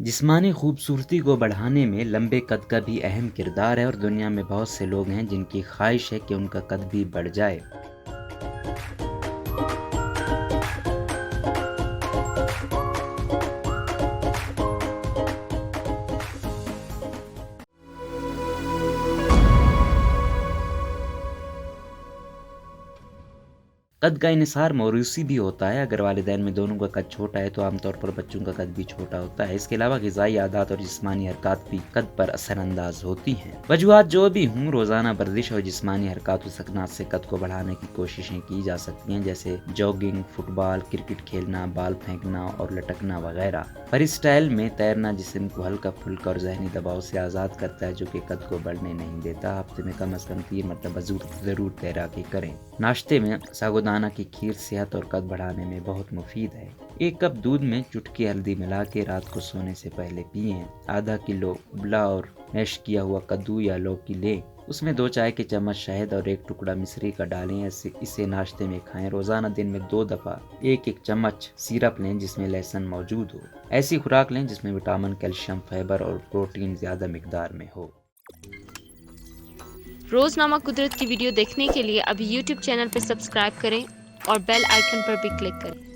जिस्मानी खूबसूरती को बढ़ाने में लंबे कद का भी अहम किरदार है और दुनिया में बहुत से लोग हैं जिनकी ख्वाहिश है कि उनका कद भी बढ़ जाए। कद का इन्हिसार मौरूसी भी होता है। अगर वालिदैन में दोनों का कद छोटा है तो आमतौर पर बच्चों का कद भी छोटा होता है। इसके अलावा ग़िज़ाई आदत और जिस्मानी हरकत भी कद पर असरअंदाज होती हैं। वजूहात जो भी हों, रोज़ाना वर्जिश और जिस्मानी हरकत व सकनात से कद को बढ़ाने की कोशिशें की जा सकती हैं, जैसे जॉगिंग, फुटबॉल, क्रिकेट खेलना, बॉल फेंकना और लटकना वगैरह। फ्रीस्टाइल में तैरना जिस्म को हल्का फुल्का और ज़हनी दबाव से आज़ाद करता है, जो कि कद को बढ़ने नहीं देता। हफ्ते में कम से कम 3 मरतबा ज़रूर तैराकी करें। नाश्ते में साबूदाना की खीर सेहत और कद बढ़ाने में बहुत मुफीद है। 1 कप दूध में चुटकी हल्दी मिला के रात को सोने से पहले पिएं। आधा किलो उबला और मैश किया हुआ कद्दू या लौकी लें, उसमें 2 चाय के चम्मच शहद और 1 टुकड़ा मिश्री का डालें। इसे नाश्ते में खाएं। रोजाना दिन में 2 दफा 1-1 चम्मच सिरप लें जिसमें लहसुन मौजूद हो। ऐसी खुराक लें जिसमें विटामिन, कैल्शियम, फाइबर और प्रोटीन ज्यादा मिकदार में हो। रोजनामा कुदरत की वीडियो देखने के लिए अभी YouTube चैनल पर सब्सक्राइब करें और बेल आइकन पर भी क्लिक करें।